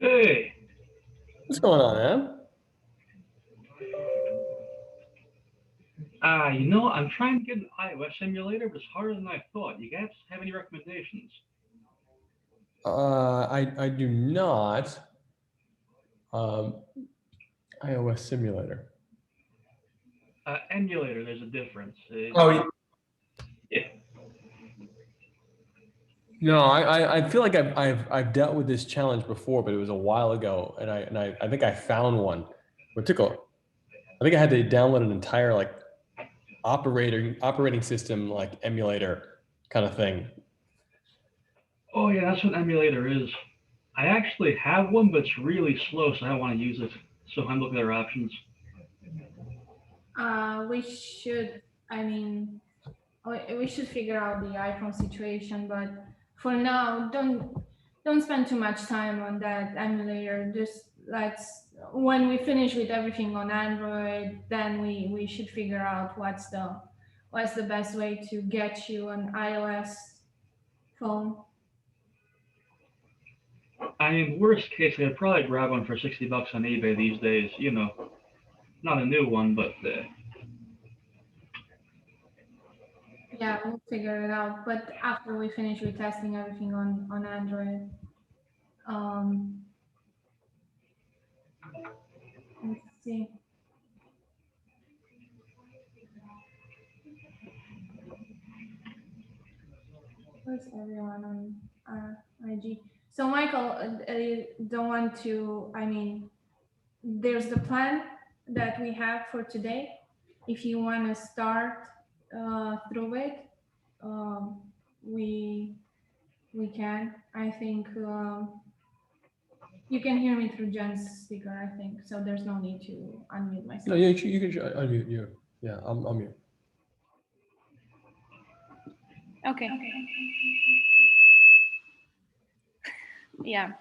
Hey, What's going on, man? I'm trying to get an iOS emulator, but it's harder than I thought. You guys have any recommendations? I do not. Um, iOS simulator. Emulator, there's a difference. Oh, Yeah. no, I feel like I've dealt with this challenge before, but it was a while ago, and I think I found one. It took I think I had to download an entire like operating system like emulator kind of thing. Oh, yeah, that's what emulator is. I actually have one, but it's really slow, so I don't want to use it. So I'm looking at other options. We should, I mean, we should figure out the iPhone situation, but for now, don't spend too much time on that emulator. Just let's when we finish with everything on Android, then we should figure out what's the best way to get you an iOS phone. I mean, worst case, I'd probably grab one for 60 bucks on eBay these days. Not a new one, but Yeah, we'll figure it out. But after we finish with testing everything on Android, um, let's see. Where's everyone on IG? So Michael, don't want to. I mean, there's the plan that we have for today. If you want to start through it, um, we can. I think you can hear me through Jen's speaker. I think so. There's no need to unmute myself. No, you can unmute you. Yeah, I'm mute. Okay. Yeah.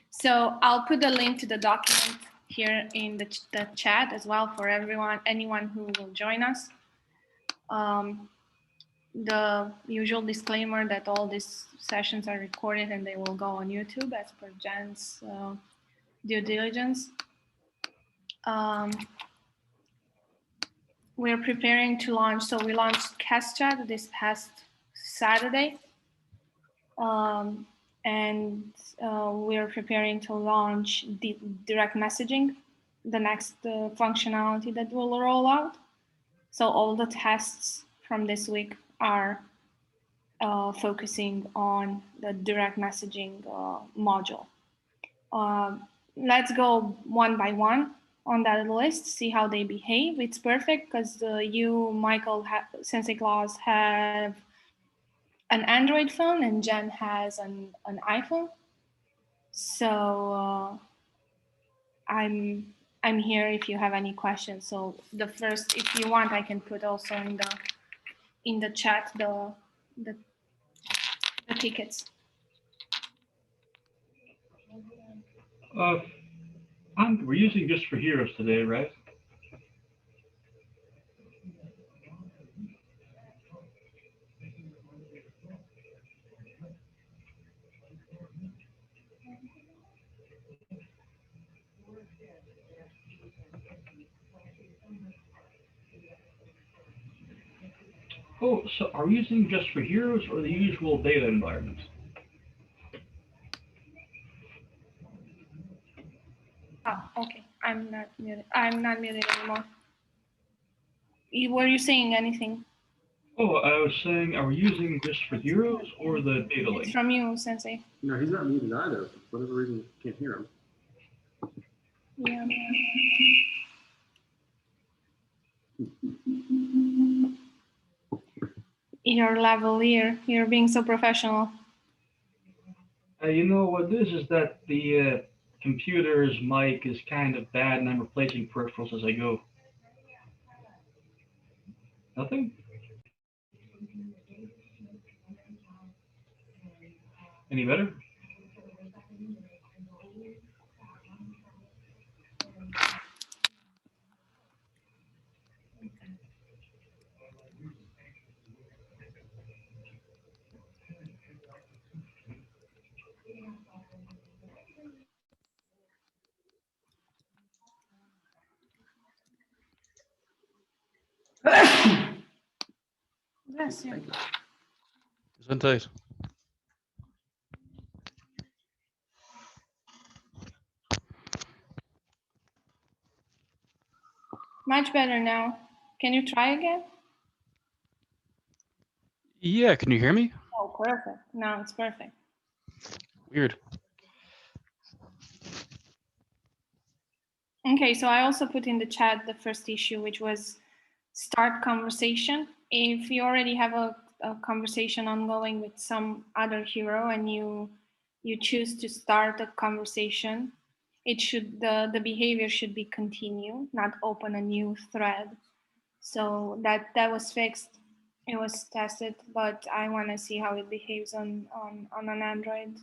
So I'll put the link to the document here in the chat as well for anyone who will join us. The usual disclaimer that all these sessions are recorded and they will go on YouTube as per Jen's due diligence. We're preparing to launch, so we launched CastChat this past Saturday. And we're preparing to launch the direct messaging, the next functionality that will roll out. So all the tests from this week are focusing on the direct messaging module. Let's go one by one on that list, see how they behave. It's perfect because you, Michael, Sensei Claus have an Android phone and Jen has an iPhone. So I'm here if you have any questions. So the first, if you want, I can put also in the chat the tickets. we're using just for heroes today, right? Oh, so are we using just for heroes or the usual data environment? Oh, okay. I'm not muted. I'm not muted anymore. Were you saying anything? Oh, I was saying, are we using just for heroes or the data link? It's from you, Sensei. No, he's not muted either. For whatever reason, can't hear him. Yeah. Your lavalier. You're being so professional. You know what this is that the computer's mic is kind of bad and I'm replacing peripherals as I go. Nothing? Any better? Yes, yeah. Thank you. Gesundheit. Much better now. Can you try again? Yeah, can you hear me? Oh, perfect. Now it's perfect. Weird. Okay, so I also put in the chat the first issue, which was start conversation. If you already have a conversation ongoing with some other hero and you choose to start a conversation, it should the behavior should be continue, not open a new thread. So that was fixed. It was tested, but I want to see how it behaves on an Android.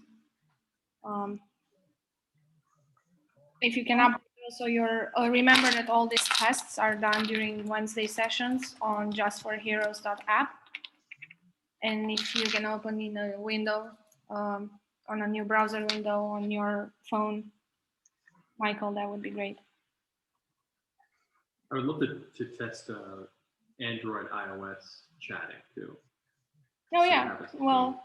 If you can update also your remember that all these tests are done during Wednesday sessions on justforheroes.app. And if you can open in a window on a new browser window on your phone, Michael, that would be great. I would love to test Android, iOS chatting too. Oh See what yeah, happens. well,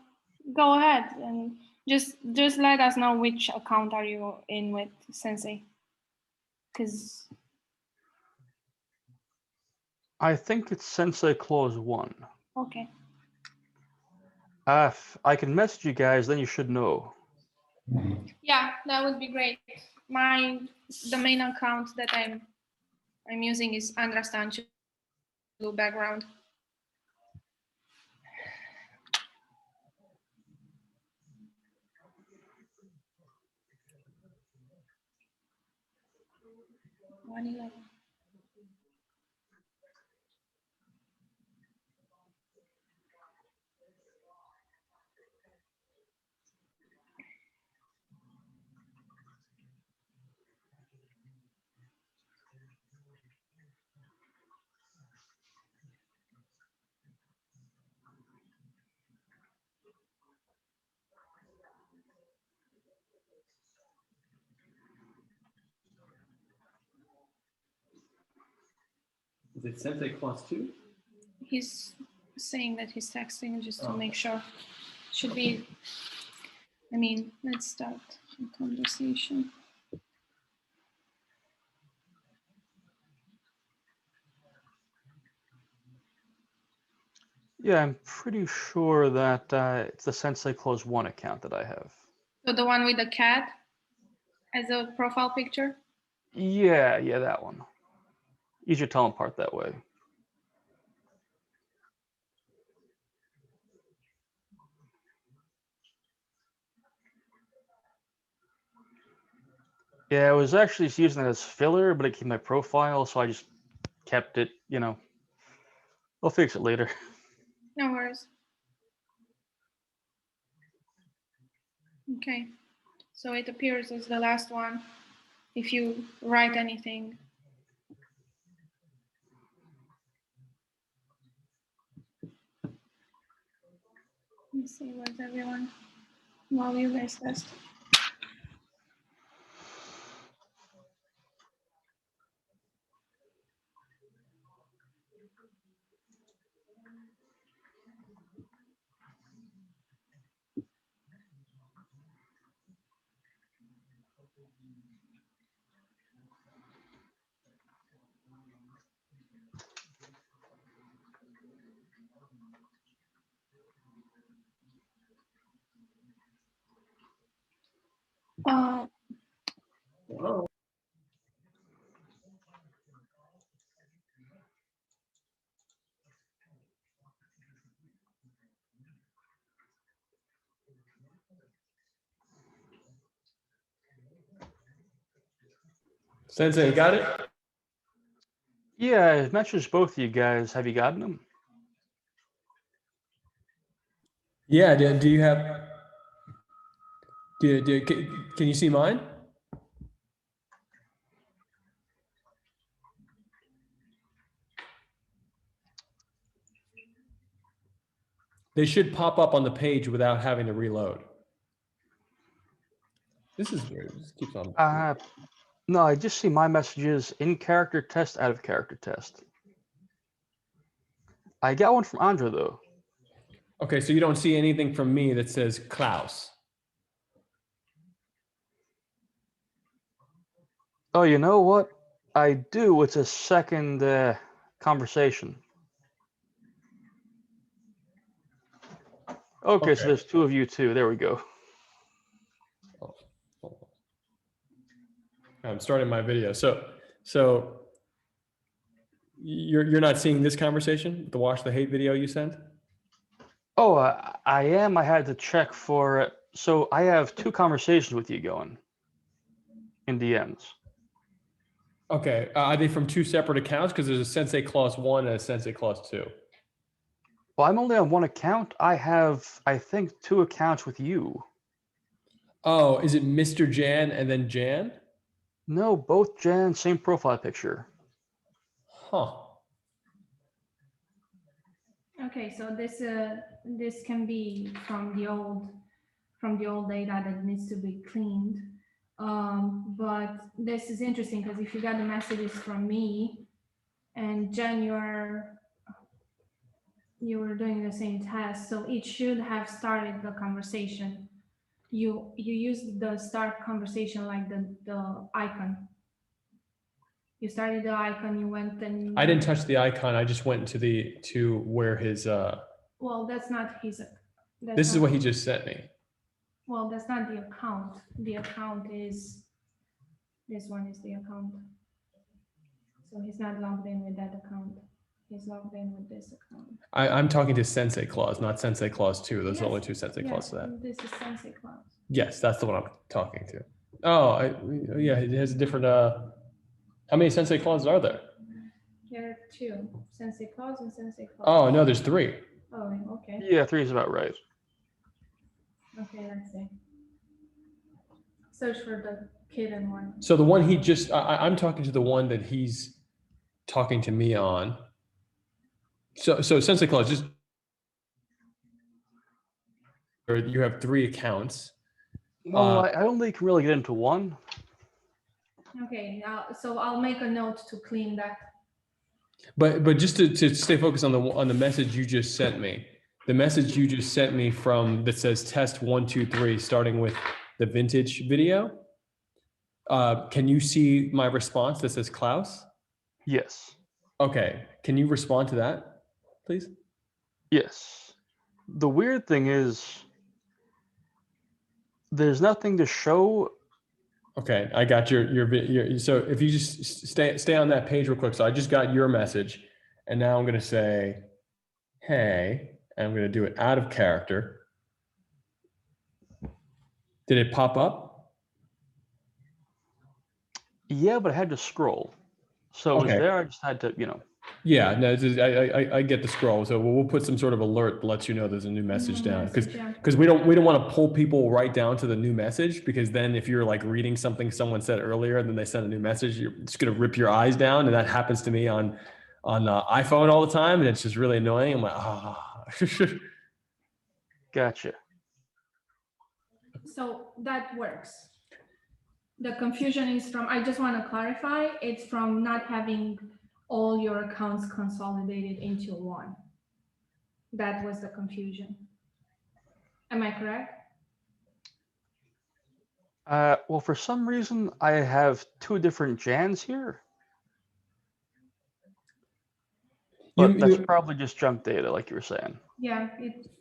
go ahead and just let us know which account are you in with Sensei, because I think it's Sensei Clause 1. okay. If I can message you guys, then you should know. Yeah, that would be great. The main account that I'm using is Andra Stancu background. Is it Sensei Clause 2? He's saying that he's texting just to make sure. Should be, I mean, let's start a conversation. Yeah, I'm pretty sure that it's the Sensei Clause 1 account that I have. So the one with the cat as a profile picture? Yeah, that one. You should tell them apart that way. Yeah, I was actually just using it as filler, but it became my profile, so I just kept it, I'll fix it later. No worries. Okay, so it appears as the last one. If you write anything. Let me see, where's everyone? While you guys test. Hello. Sensei, you got it? Yeah, I messaged both of you guys. Have you gotten them? Yeah. Do you have? Can you see mine? They should pop up on the page without having to reload. This is weird. This keeps on. No, I just see my messages in character test, out of character test. I got one from Andra though. Okay, so you don't see anything from me that says Klaus. Oh, you know what? I do. It's a second conversation. Okay, so Okay. there's two of you too. There we go. Oh, hold on. I'm starting my video. So you're not seeing this conversation, the Wash the Hate video you sent? Oh, I am. I had to check for. So I have two conversations with you going in DMs. Okay, are they from two separate accounts? Because there's a Sensei Clause 1 and a Sensei Clause 2. Well, I'm only on one account. I have, I think, two accounts with you. Oh, is it Mr. Jan and then Jan? No, both Jan, same profile picture. Huh. Okay, so this can be from the old data that needs to be cleaned. But this is interesting because if you got the messages from me and Jen, you were doing the same test, so it should have started the conversation. You used the start conversation like the icon. You started the icon, you went and I didn't touch the icon. I just went to where his well, that's not his. this is what he just sent me. Well, that's not the account. The account is, this one is the account. So he's not logged in with that account. He's logged in with this account. I'm talking to Sensei Clause, not Sensei Clause 2. Those are Yes. only two Sensei Clauses to that. This is Sensei Clause. Yes, that's the one I'm talking to. Oh, yeah, it has a different, how many Sensei Clauses are there? There are two, Sensei Clause and Sensei Clause. Oh, no, there's 3. Oh, okay. Yeah, 3 is about right. Okay, let's see. Search for the kitten one. So the one he just, I'm talking to the one that he's talking to me on. So Sensei Clause, just, or you have 3 accounts. Well, I only can really get into one. Okay, now, so I'll make a note to clean that. But just to stay focused on the message you just sent me, the message you just sent me from that says test 1, 2, 3, starting with the vintage video. Can you see my response that says Klaus? Yes. Okay, can you respond to that, please? Yes. The weird thing is, there's nothing to show. Okay, I got your so if you just stay on that page real quick. So I just got your message, and now I'm going to say, hey, and I'm going to do it out of character. Did it pop up? Yeah, but I had to scroll. So it was Okay. there. I just had to, you know. Yeah, no, I get the scroll. So we'll put some sort of alert that lets you know there's a new message down, because we don't want to pull people right down to the new message, because then if you're like reading something someone said earlier and then they send a new message, you're just gonna rip your eyes down, and that happens to me on iPhone all the time, and it's just really annoying. I'm like, ah. Gotcha. So that works. The confusion is from, I just want to clarify, it's from not having all your accounts consolidated into one. That was the confusion. Am I correct? Well, for some reason, I have 2 different Jans here. But that's probably just junk data, like you were saying. Yeah,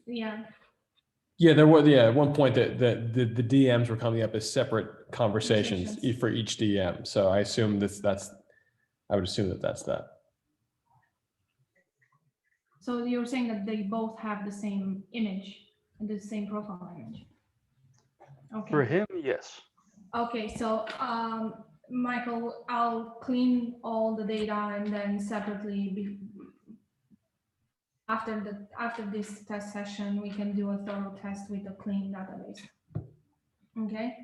Yeah, there was, at one point that the DMs were coming up as separate conversations for each DM. So I assume I would assume that's that. So you're saying that they both have the same image and the same profile image? Okay. For him, yes. Okay, so Michael, I'll clean all the data and then separately after this test session, we can do a thorough test with a clean database. Okay.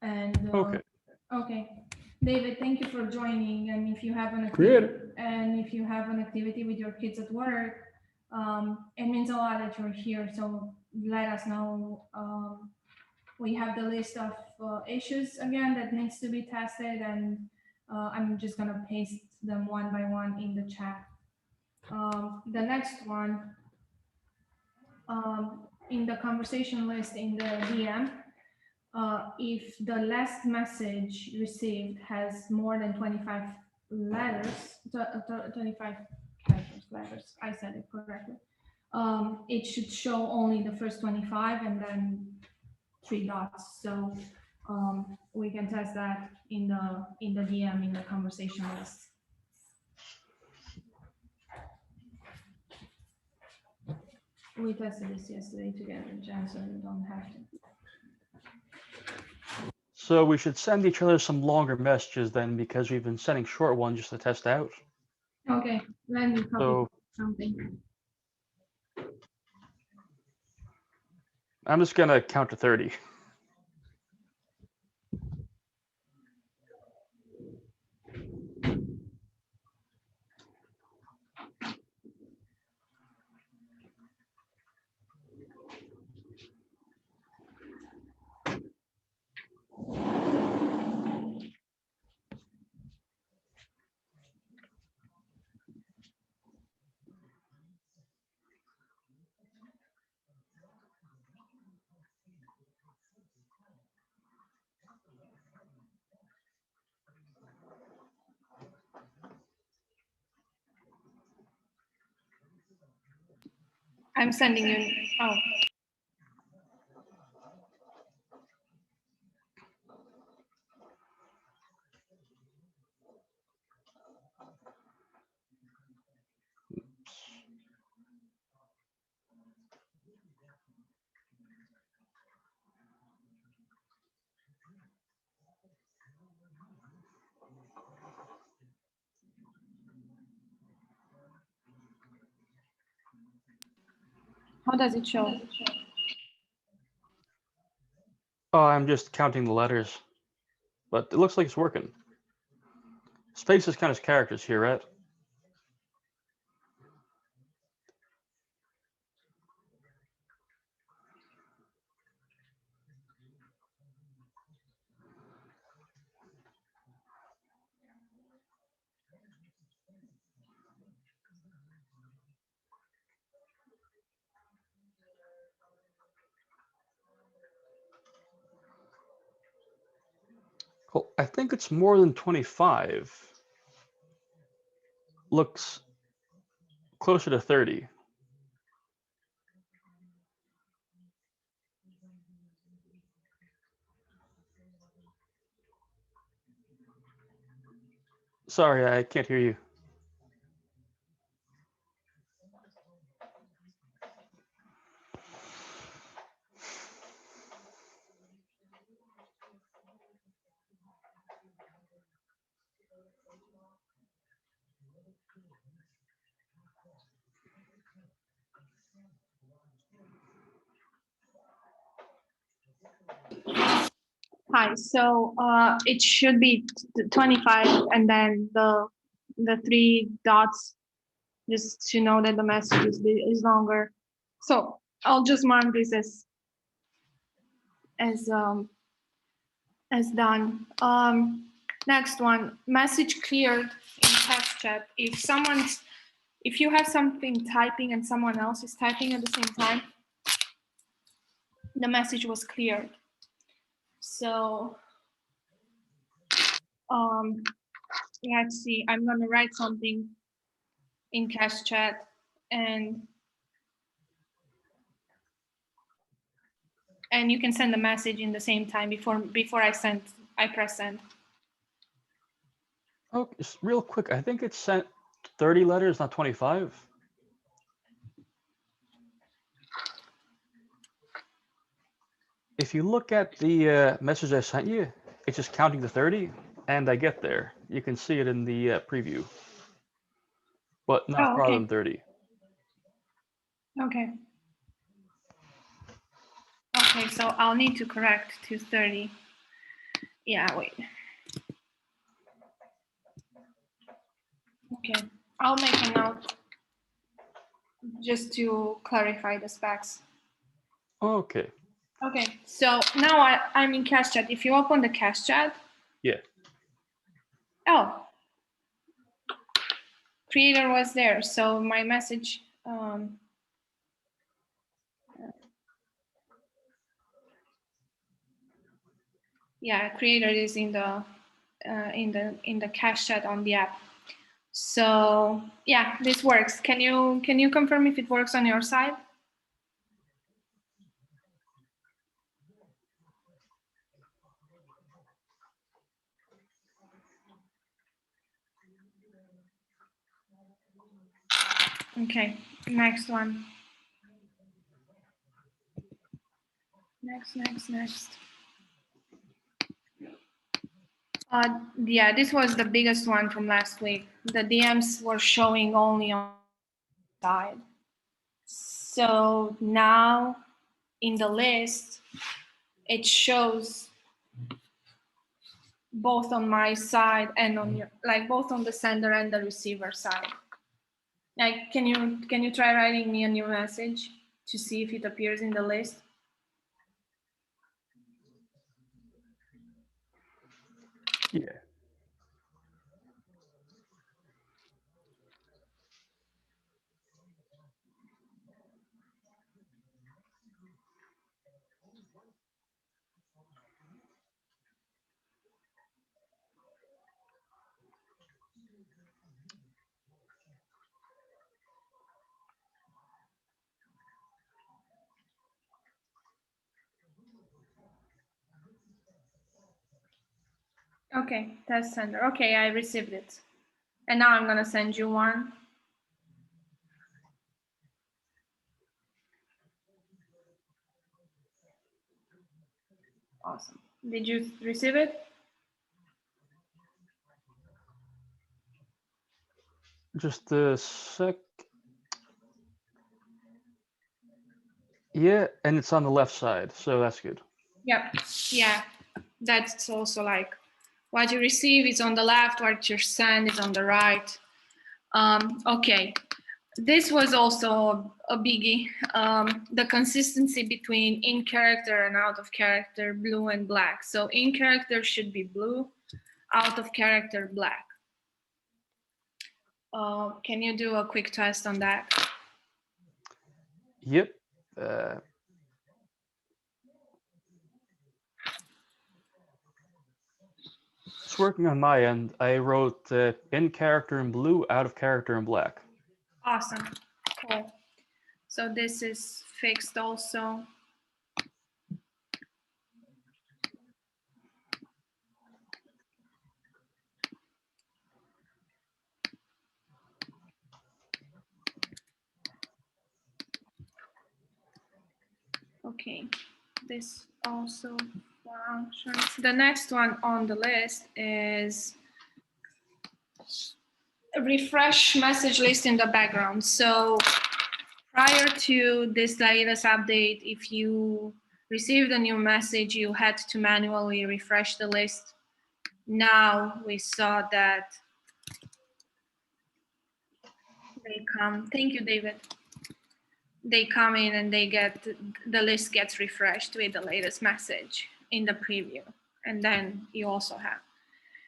And okay, David, thank you for joining. And if you have an activity with your kids at work, it means a lot that you're here. So let us know. We have the list of issues again that needs to be tested, and I'm just gonna paste them one by one in the chat. The next one in the conversation list in the DM, if the last message received has more than 25 letters, 25 characters, letters, I said it correctly. It should show only the first 25 and then 3 dots. So we can test that in the DM in the conversation list. We tested this yesterday together, Jen, so you don't have to. So we should send each other some longer messages then, because we've been sending short ones just to test out. Okay, let me copy So something. I'm just gonna count to 30. I'm sending you. Oh, how does it show? Oh, I'm just counting the letters, but it looks like it's working. Spaces count as characters here, right? Cool. I think it's more than 25. Looks closer to 30. Sorry, I can't hear you. Hi. So it should be 25, and then the 3 dots, just to know that the message is longer. So I'll just mark this as done. Next one, message cleared in text chat. If you have something typing and someone else is typing at the same time, the message was cleared. So let's see, I'm gonna write something in cache chat, and you can send a message in the same time before I press send. Oh, just real quick, I think it sent 30 letters, not 25. If you look at the message I sent you, it's just counting to 30, and I get there. You can see it in the preview, but not Oh, farther okay. than 30. Okay. Okay, so I'll need to correct to 30. Yeah, wait. Okay, I'll make a note just to clarify the specs. Okay. Okay, so now I'm in cache chat. If you open the cache chat. Yeah. Oh, creator was there. So my message, Yeah, creator is in the cache chat on the app. So yeah, this works. Can you confirm if it works on your side? Okay, next one. Next. Yeah, this was the biggest one from last week. The DMs were showing only on the side. So now in the list, it shows both on my side and on your, like both on the sender and the receiver side. Like, can you try writing me a new message to see if it appears in the list? Yeah. Okay, test sender. Okay, I received it. And now I'm gonna send you one. Awesome. Did you receive it? Just a sec. Yeah, and it's on the left side, so that's good. Yep. Yeah. That's also like what you receive is on the left, what you send is on the right. Okay. This was also a biggie. The consistency between in character and out of character, blue and black. So in character should be blue, out of character black. Can you do a quick test on that? Yep. It's working on my end. I wrote in character in blue, out of character in black. Awesome. Cool. So this is fixed also. Okay, this also functions. The next one on the list is refresh message list in the background. So prior to this latest update, if you received a new message, you had to manually refresh the list. Now we saw that they come. Thank you, David. They come in and they get the list gets refreshed with the latest message in the preview, and then you also have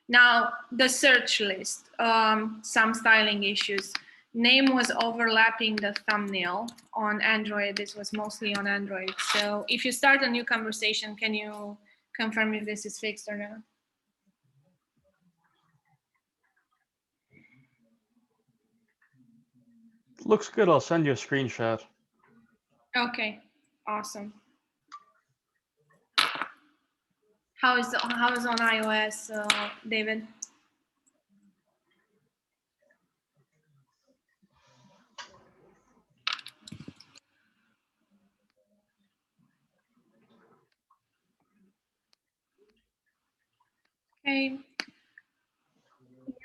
now the search list. Some styling issues. Name was overlapping the thumbnail on Android. This was mostly on Android. So if you start a new conversation, can you confirm if this is fixed or not? Looks good. I'll send you a screenshot. Okay, awesome. How is on iOS, David? Okay.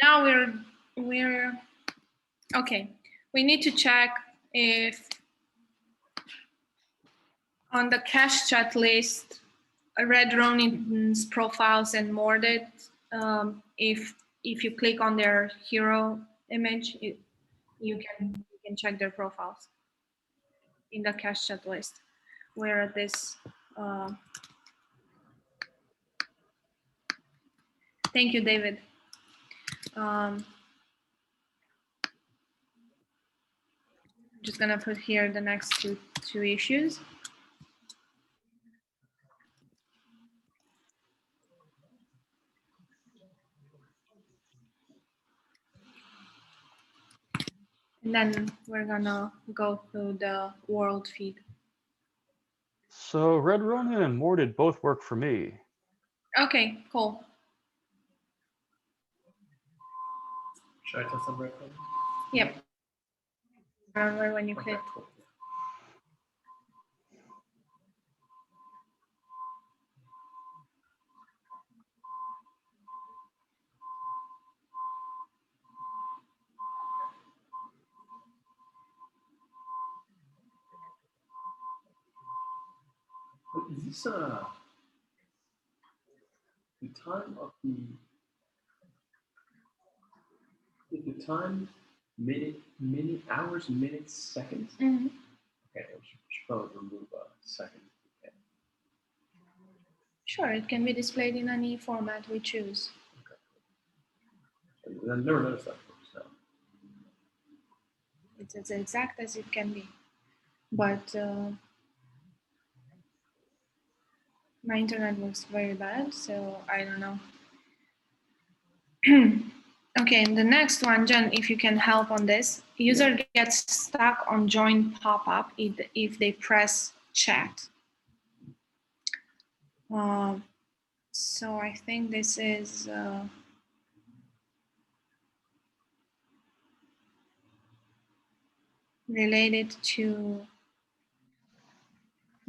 Now we're okay. We need to check if on the cache chat list, Red Ronin's profiles and Morded, if you click on their hero image, you can check their profiles in the cache chat list. Where this, thank you, David. I'm just gonna put here the next two issues. Then we're gonna go through the world feed. So Red Ronin and Morded both work for me. Okay, cool. Should I test them right now? Yep. Remember when you Okay, click. cool. But is this the time of the time minute, hours, minutes, seconds? Mhm. Okay, we should probably remove a second. Okay. Sure, it can be displayed in any format we choose. I never noticed that before. So. It's as exact as it can be. But my internet works very bad, so I don't know. Okay, and the next one, Jen, if you can help on this. User gets stuck on join pop-up if they press chat. So I think this is related to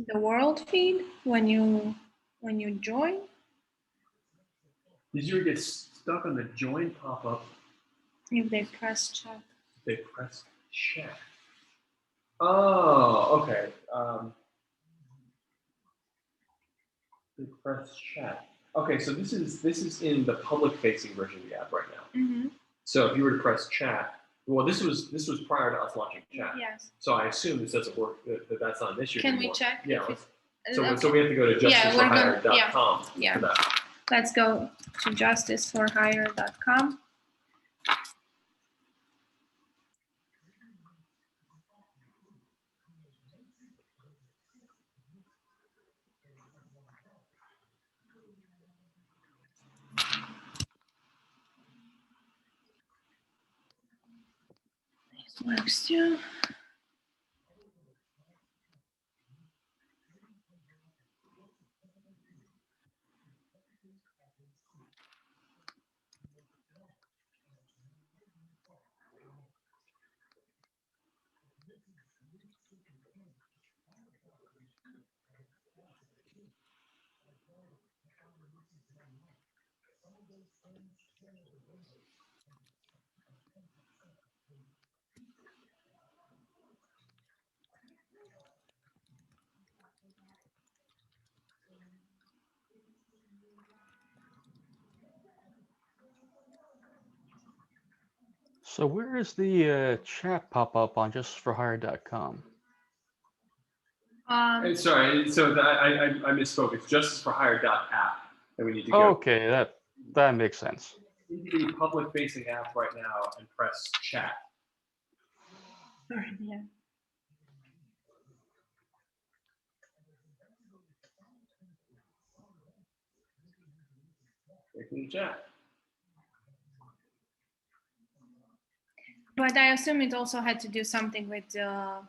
the world feed when you join. User gets stuck on the join pop-up. If they press chat. They press chat. Oh, okay. They press chat. Okay, so this is in the public-facing version of the app right now. Mm-hmm. So if you were to press chat, well, this was prior to us launching chat. Yes. So I assume this doesn't work. That's not an issue Can anymore. we check? Yeah. If So okay. we have to go to justiceforhire.com Yeah. for that. Let's go to justiceforhire.com. This works too. So where is the chat pop up on justforhire.com? And sorry, so I misspoke. It's justiceforhire.app that we need to go. Okay, that makes sense. Into the public-facing app right now and press chat. Sorry, yeah. Click in the chat. But I assume it also had to do something with the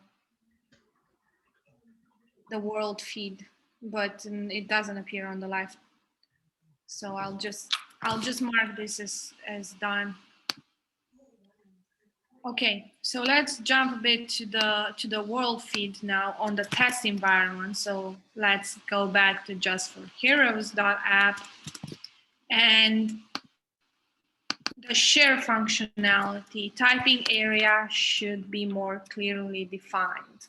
world feed, but it doesn't appear on the live. So I'll just mark this as done. Okay, so let's jump a bit to the world feed now on the test environment. So let's go back to justforheroes.app and the share functionality. Typing area should be more clearly defined.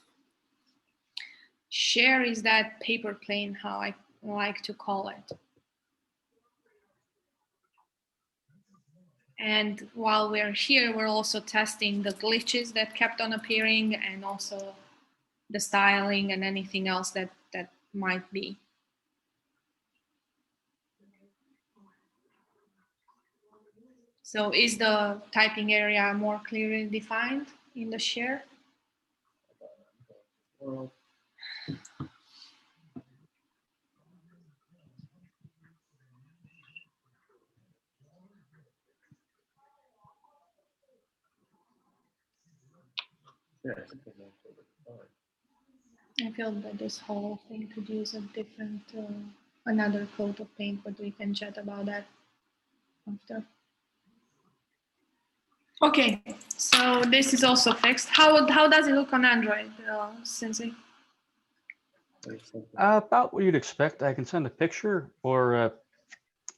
Share is that paper plane, how I like to call it. And while we're here, we're also testing the glitches that kept on appearing and also the styling and anything else that might be. So is the typing area more clearly defined in the share? Yeah, I think they know fine. I feel that this whole thing could use a different, another coat of paint, but we can chat about that after. Okay, so this is also fixed. How does it look on Android, Sensei? About what you'd expect. I can send a picture, or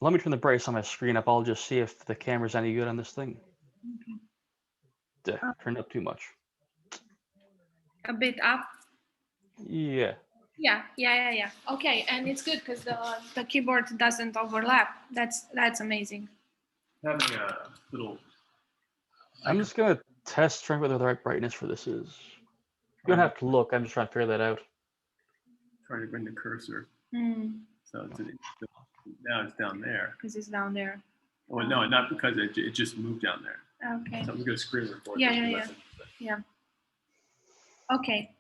let me turn the brightness on my screen up. I'll just see if the camera's any good on this thing. Okay. Turned up too much. A bit up. Yeah. Yeah. Okay, and it's good because the keyboard doesn't overlap. That's amazing. Having a little. I'm just gonna test trying whether the right brightness for this is. You don't have to look. I'm just trying to figure that out. Trying to bring the cursor. Mm. So now it's down there. Because it's down there. Well, no, not because it just moved down there. Okay. So I'm gonna screen record. Yeah. Okay.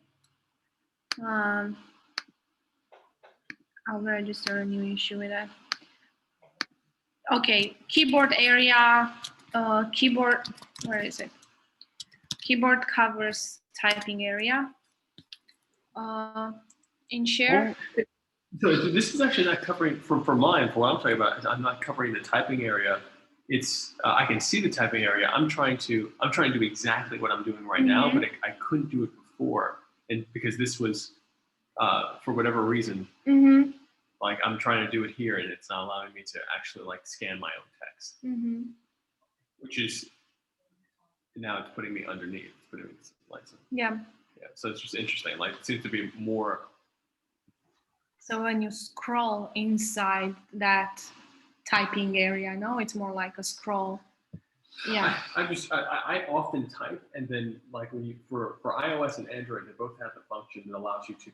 I'll register a new issue with that. Okay, keyboard area, keyboard, where is it? Keyboard covers typing area. In share. So this is actually not covering for mine. For what I'm talking about, I'm not covering the typing area. It's I can see the typing area. I'm trying to do exactly what I'm doing right now, but I couldn't do it before, and because this was for whatever reason. Like I'm trying to do it here, and it's not allowing me to actually like scan my own text, which is now it's putting me underneath. It's putting me like Yeah. So it's just interesting. Like it seems to be more. So when you scroll inside that typing area, no, it's more like a scroll. Yeah. I often type, and then like when you for iOS and Android, they both have the function that allows you to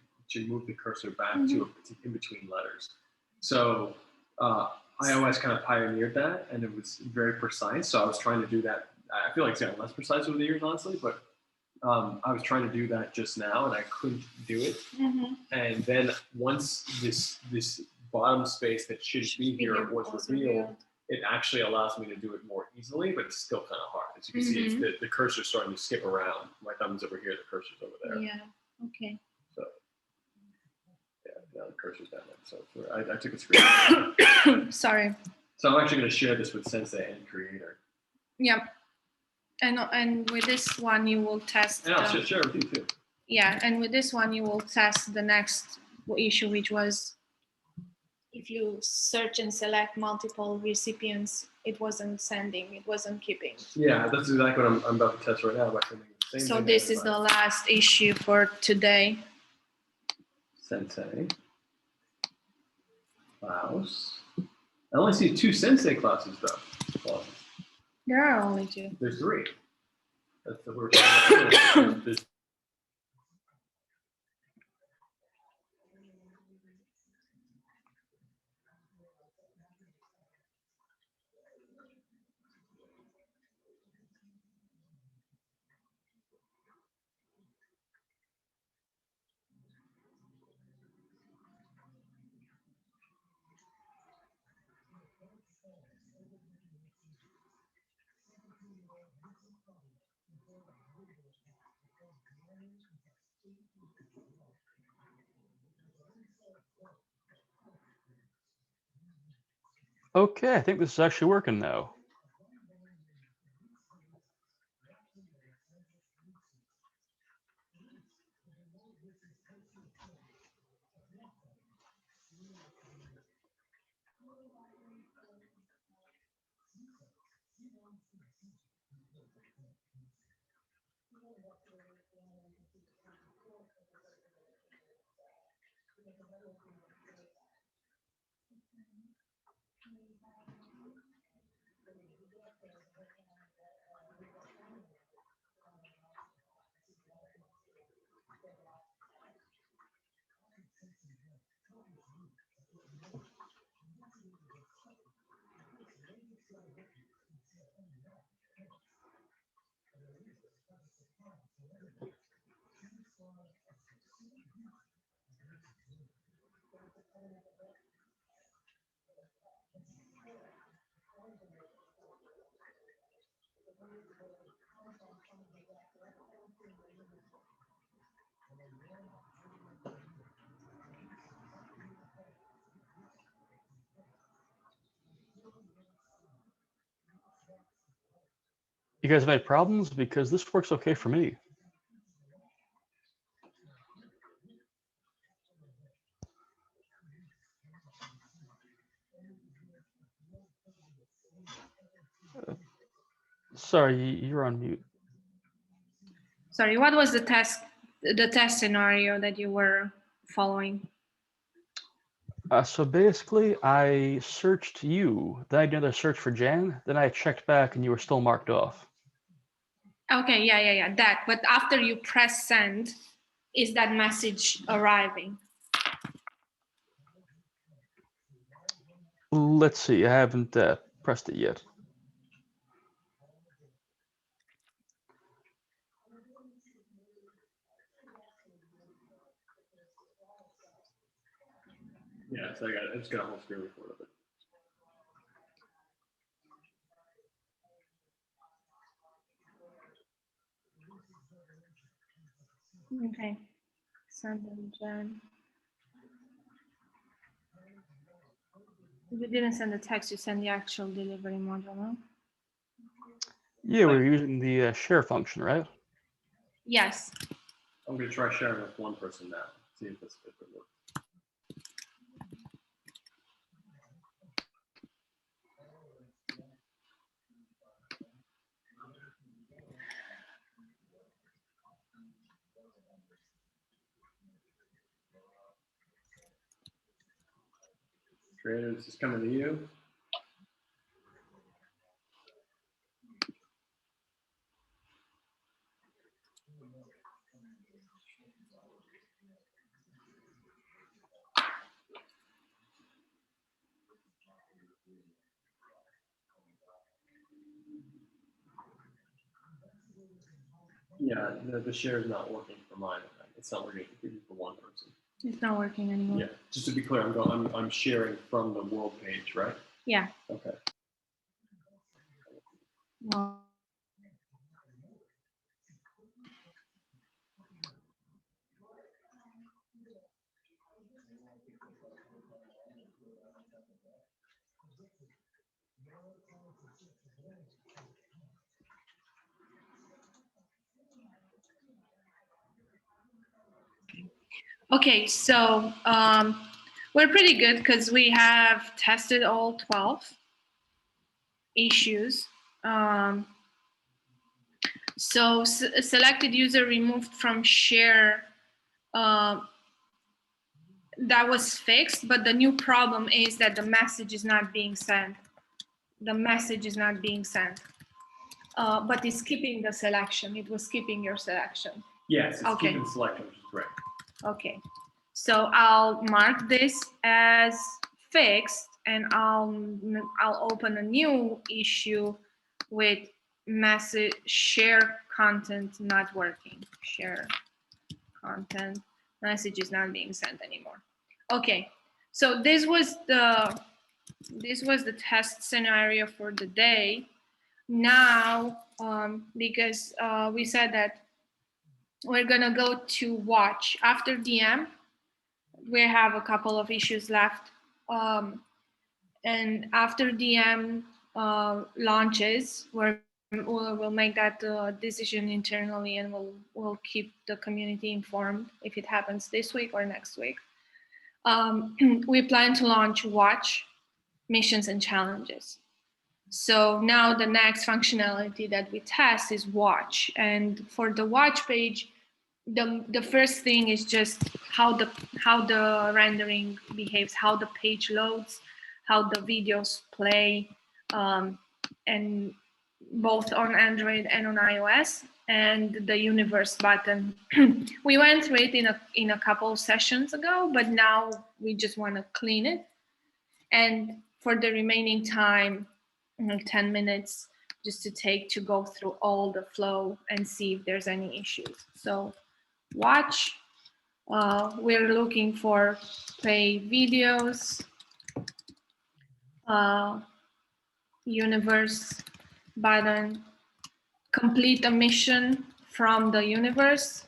move the cursor back to in between letters. So iOS kind of pioneered that, and it was very precise. So I was trying to do that. I feel like it's gotten less precise over the years, honestly, but I was trying to do that just now, and I couldn't do it. And then once this bottom space that should be here was revealed, it actually allows me to do it more easily, but it's still kind of hard. As you can see, it's the cursor's starting to skip around. My thumb's over here, the cursor's over there. Yeah. Okay. So yeah, now the cursor's down there. So I took a screen. Sorry. So I'm actually going to share this with Sensei and Creator. Yeah. And with this one you will test. And I'll share with you too. Yeah, and with this one you will test the next issue, which was if you search and select multiple recipients, it wasn't sending, it wasn't keeping. Yeah, that's exactly what I'm about to test right now by sending the same. So this is the last issue for today. Sensei. Klaus. I only see 2 Sensei classes though. There are only 2. There's 3. That's what we're talking about. There's Okay, I think this is actually working now. You guys have had problems? Because this works okay for me. Sorry, you're on mute. Sorry, what was the test scenario that you were following? So basically, I searched you, then I did another search for Jan, then I checked back and you were still marked off. Okay, yeah, that. But after you press send, is that message arriving? Let's see, I haven't pressed it yet. Yeah, so I just got a whole screen record of it. Okay. Send them, Jen. You didn't send the text, you send the actual delivery module, no? Yeah, we're using the share function, right? Yes. I'm gonna try sharing with one person now. See if it works. Creator, this is coming to you. Yeah, the share is not working for mine. It's not working for one person. It's not working anymore. Yeah, just to be clear, I'm sharing from the world page, right? Yeah. Okay. Well, okay, so we're pretty good because we have tested all 12 issues. So selected user removed from share, that was fixed, but the new problem is that the message is not being sent. The message is not being sent, but it's skipping the selection. It was skipping your selection. Yes, it's Okay. keeping selection, which is great. Okay, so I'll mark this as fixed, and I'll open a new issue with message share content not working. Share content message is not being sent anymore. Okay, so this was the test scenario for the day. Now, because we said that we're gonna go to watch after DM. We have a couple of issues left, and after DM launches, we'll make that decision internally, and we'll keep the community informed if it happens this week or next week. We plan to launch watch missions and challenges. So now the next functionality that we test is watch, and for the watch page, the first thing is just how the rendering behaves, how the page loads, how the videos play, and both on Android and on iOS, and the universe button. We went through it in a couple sessions ago, but now we just want to clean it. And for the remaining time, 10 minutes, just to go through all the flow and see if there's any issues. So watch, we're looking for play videos, universe button, complete a mission from the universe,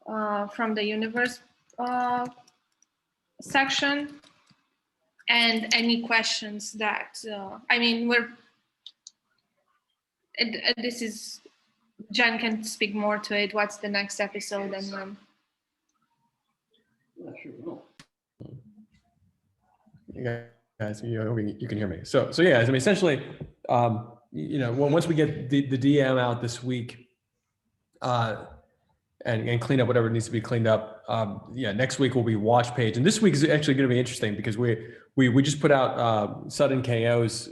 from the universe section, and any questions that this is, Jen can speak more to it. What's the next episode and when? Yeah, sure will. You guys, you can hear me. So yeah, I mean, essentially, once we get the DM out this week, and clean up whatever needs to be cleaned up, next week will be watch page, and this week is actually going to be interesting because we just put out Sudden KO's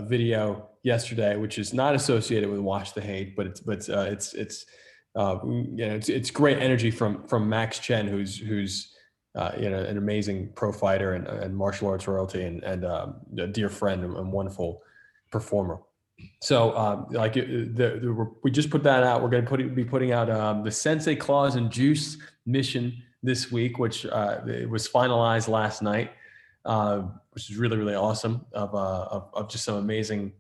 video yesterday, which is not associated with Watch the Hate, but it's great energy from Max Chen, who's an amazing pro fighter and martial arts royalty and a dear friend and wonderful performer. So we just put that out. We're going to be putting out the Sensei Claws and Juice mission this week, which it was finalized last night, which is really, really awesome, of just some amazing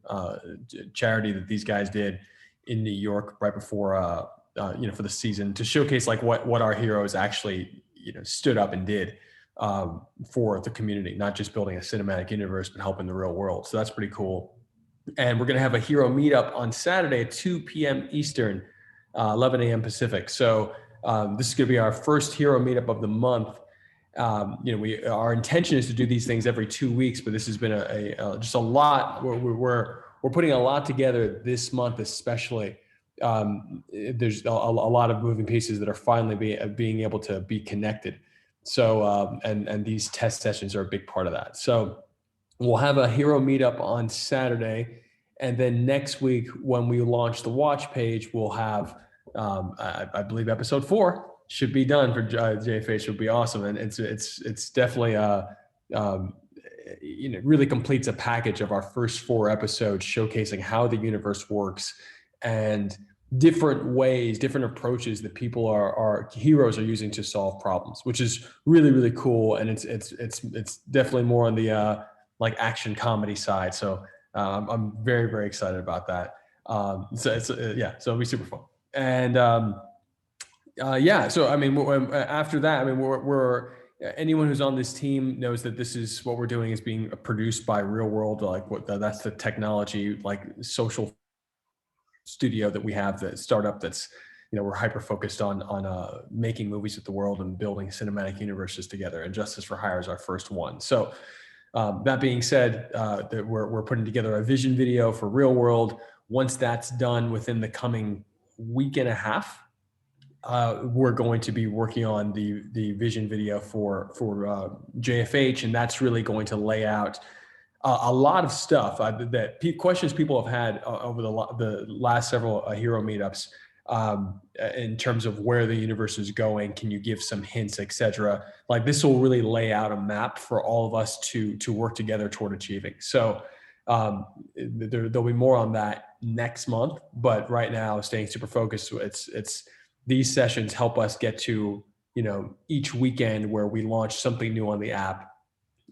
charity that these guys did in New York right before for the season, to showcase like what our heroes actually stood up and did for the community, not just building a cinematic universe, but helping the real world. So that's pretty cool. And we're going to have a hero meetup on Saturday at 2 p.m. Eastern, 11 a.m. Pacific. So this is going to be our first hero meetup of the month. Our intention is to do these things every 2 weeks, but this has been just a lot. We're putting a lot together this month, especially. There's a lot of moving pieces that are finally being able to be connected. So and these test sessions are a big part of that. So we'll have a hero meetup on Saturday, and then next week when we launch the watch page, we'll have I believe episode 4 should be done for JFH. Would be awesome, and it's definitely really completes a package of our first 4 episodes showcasing how the universe works and different ways, different approaches that people our heroes are using to solve problems, which is really, really cool. And it's definitely more on the like action comedy side. So I'm very, very excited about that. So it'll be super fun. And so I mean, after that, I mean, we're anyone who's on this team knows that this is what we're doing is being produced by Real World, like that's the technology, like social studio that we have, the startup that's we're hyper focused on making movies with the world and building cinematic universes together. And Justice for Hire is our first one. So that being said, that we're putting together a vision video for Real World. Once that's done within the coming week and a half, we're going to be working on the vision video for JFH, and that's really going to lay out a lot of stuff questions people have had over the last several hero meetups in terms of where the universe is going. Can you give some hints, etc.? Like this will really lay out a map for all of us to work together toward achieving. So there'll be more on that next month, but right now staying super focused. It's these sessions help us get to each weekend where we launch something new on the app.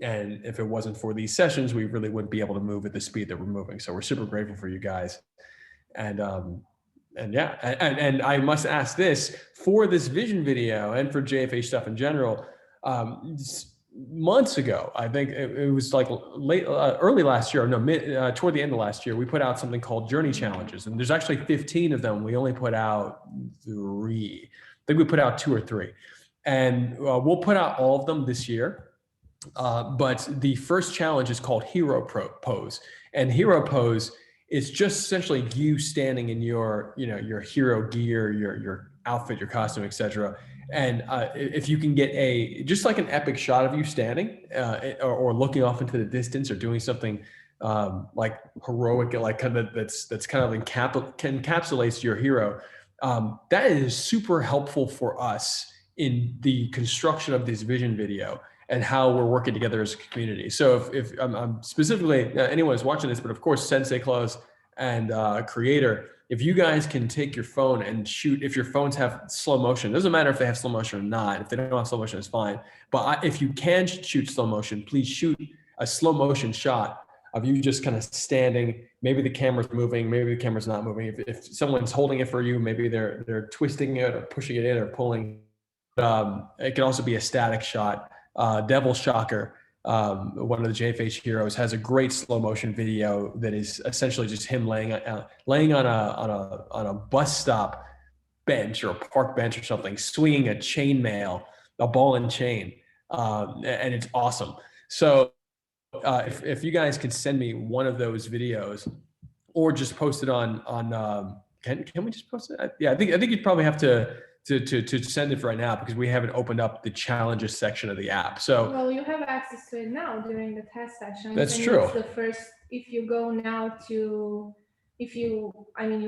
And if it wasn't for these sessions, we really wouldn't be able to move at the speed that we're moving. So we're super grateful for you guys. And I must ask this for this vision video and for JFH stuff in general. Months ago, I think it was like early last year, toward the end of last year, we put out something called Journey Challenges. And there's actually 15 of them. We only put out 3. I think we put out 2 or 3. And we'll put out all of them this year. But the first challenge is called Hero Pose, and Hero Pose is just essentially you standing in your hero gear, your outfit, your costume, etc. And if you can get just like an epic shot of you standing or looking off into the distance or doing something like heroic, like kind of that's kind of encapsulates your hero, that is super helpful for us in the construction of this vision video and how we're working together as a community. So if I'm specifically, anyone who's watching this, but of course, Sensei Claus and Creator, if you guys can take your phone and shoot, if your phones have slow motion, it doesn't matter if they have slow motion or not. If they don't have slow motion, it's fine. But if you can shoot slow motion, please shoot a slow motion shot of you just kind of standing. Maybe the camera's moving, maybe the camera's not moving. If someone's holding it for you, maybe they're twisting it or pushing it in or pulling. it can also be a static shot. Devil Shocker, one of the JFH heroes, has a great slow motion video that is essentially just him laying on a bus stop bench or a park bench or something, swinging a chainmail, a ball and chain, and it's awesome. So if you guys could send me one of those videos, or just post it on can we just post it? Yeah, I think you'd probably have to send it right now because we haven't opened up the challenges section of the app. So well, you have access to it now during the test session. That's and true. It's the first. If you go now to, you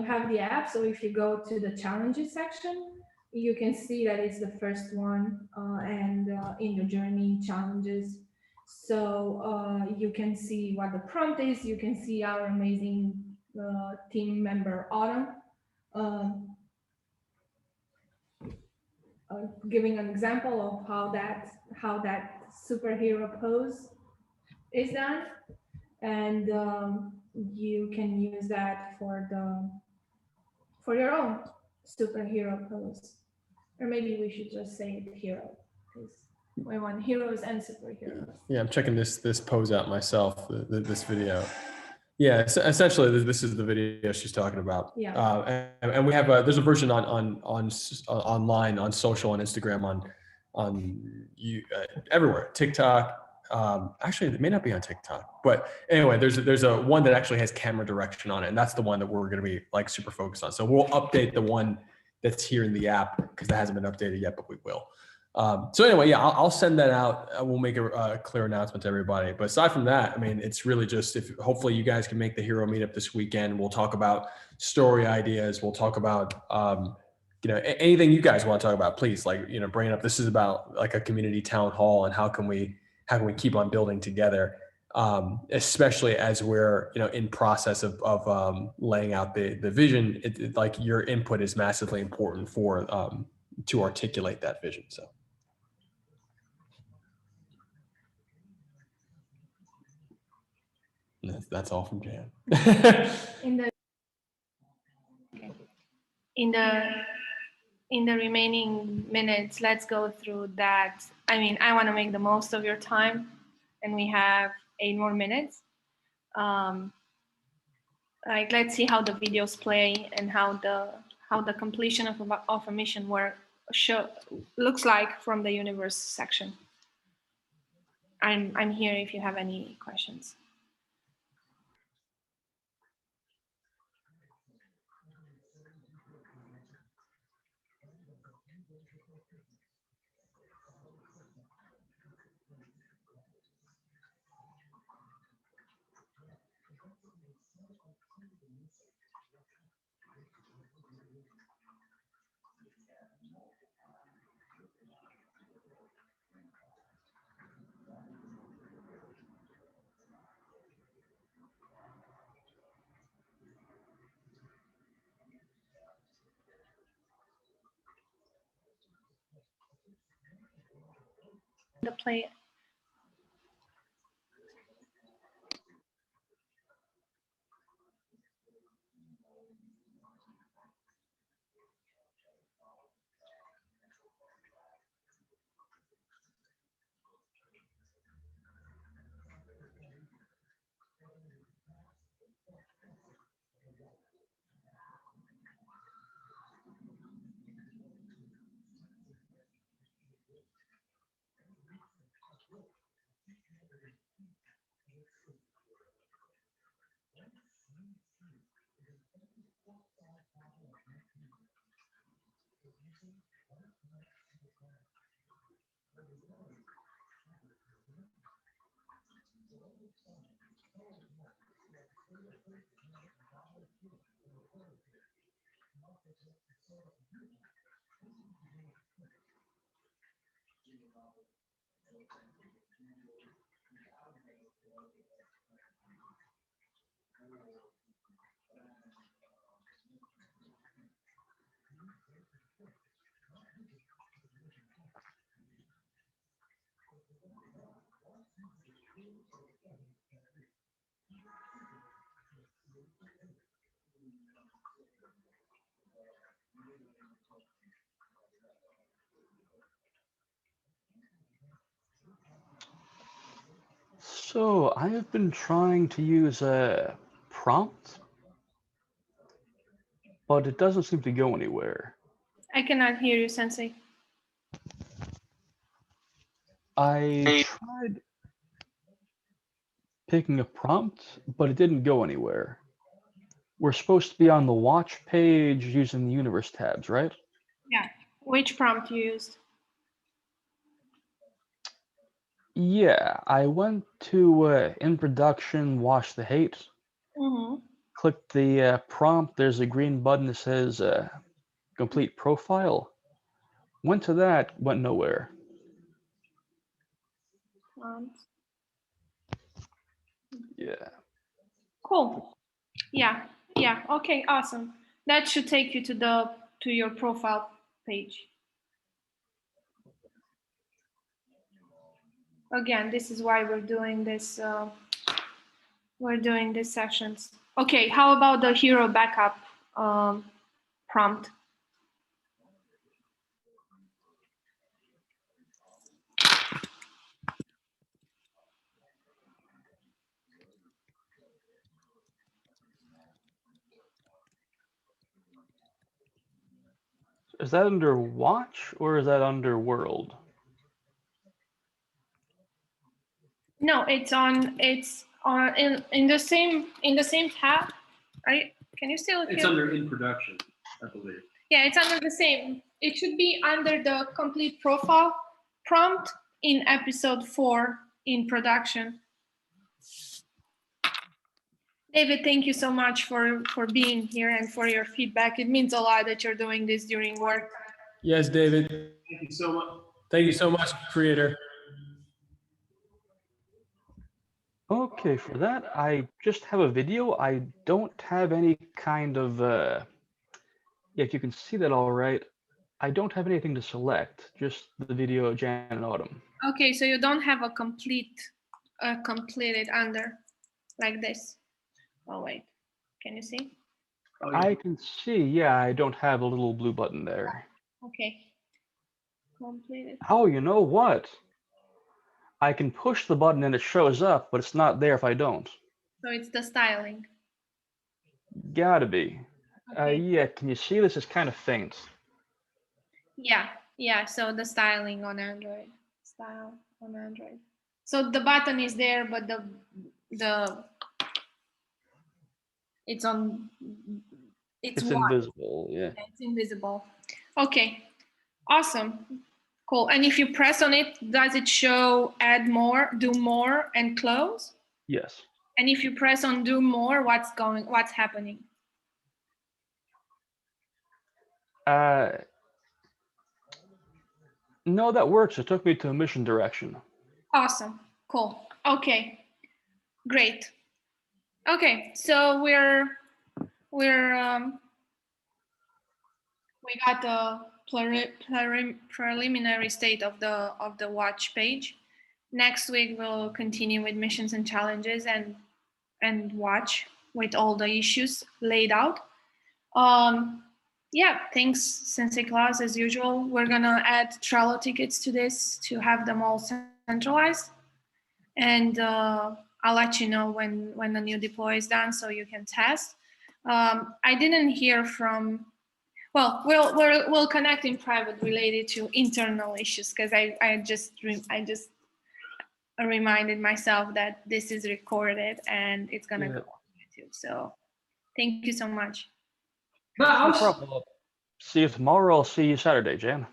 have the app. So if you go to the challenges section, you can see that it's the first one, and in the journey challenges. So you can see what the prompt is. You can see our amazing team member Autumn. Giving an example of how that superhero pose is done, and you can use that for your own superhero pose, or maybe we should just say it hero, because we want heroes and superheroes. Yeah, I'm checking this pose out myself. This video. Yeah, essentially, this is the video she's talking about. Yeah. And we have there's a version on online, on social, on Instagram, on everywhere, TikTok. Actually, it may not be on TikTok, but anyway, there's a one that actually has camera direction on it, and that's the one that we're going to be like super focused on. So we'll update the one that's here in the app because that hasn't been updated yet, but we will. So anyway, yeah, I'll send that out. We'll make a clear announcement to everybody. But aside from that, I mean, it's really just if hopefully you guys can make the hero meetup this weekend. We'll talk about story ideas. We'll talk about anything you guys want to talk about. Please, bring it up. This is about like a community town hall and how can we keep on building together, especially as we're in process of laying out the vision. Like your input is massively important for to articulate that vision. So. That's all from Jan. In the remaining minutes, let's go through that. I mean, I want to make the most of your time, and we have 8 more minutes. Let's see how the videos play and how the completion of a mission looks like from the universe section. I'm here if you have any questions. The play. So I have been trying to use a prompt, but it doesn't seem to go anywhere. I cannot hear you, Sensei. I tried picking a prompt, but it didn't go anywhere. We're supposed to be on the watch page using the universe tabs, right? Yeah. Which prompt you used? Yeah, I went to in production, wash the hate, Mm-hmm. clicked the prompt. There's a green button that says complete profile. Went to that, went nowhere. Yeah. Cool. Yeah. Yeah. Okay. Awesome. That should take you to your profile page. Again, this is why we're doing this. We're doing these sessions. Okay. How about the hero backup prompt? Is that under watch or is that under world? No, it's on in the same tab, right? Can you still It's hear? under in production, I believe. Yeah, it's under the same. It should be under the complete profile prompt in episode 4 in production. David, thank you so much for being here and for your feedback. It means a lot that you're doing this during work. Yes, David. Thank you so much. Thank you so much, creator. Okay, for that, I just have a video. I don't have any kind of, yeah, if you can see that all right, I don't have anything to select, just the video of Jan and Autumn. Okay, so you don't have a completed under like this. Oh wait, can you see? Oh, yeah. I can see, yeah, I don't have a little blue button there. Okay, completed. Oh, you know what? I can push the button and it shows up, but it's not there if I don't. So it's the styling. Gotta be. Okay. Yeah, can you see this is kind of faint? Yeah. So the styling on Android, style on Android. So the button is there, but the it's on. It's white. Invisible, yeah. It's invisible. Okay, awesome, cool. And if you press on it, does it show add more, do more, and close? Yes. And if you press on do more, what's happening? No, that works. It took me to a mission direction. Awesome, cool. Okay, great. Okay, so we got the preliminary state of the watch page. Next week we'll continue with missions and challenges and watch with all the issues laid out. Yeah, thanks, Sensei Claus, as usual. We're gonna add Trello tickets to this to have them all centralized. And I'll let you know when the new deploy is done so you can test. I didn't hear from, well, we'll connect in private related to internal issues because I just reminded myself that this is recorded and it's gonna go on YouTube. So thank you so much. No problem. See you tomorrow. I'll see you Saturday, Jan.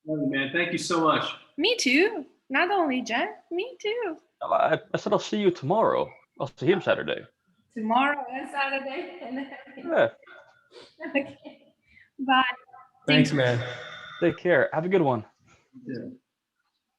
Love you, man. Thank you so much. Me too. Not only Jen, me too. I said I'll see you tomorrow. I'll see him Saturday. Tomorrow and Saturday. Yeah. Okay. Bye. Thanks, man. Take care. Have a good one. Yeah.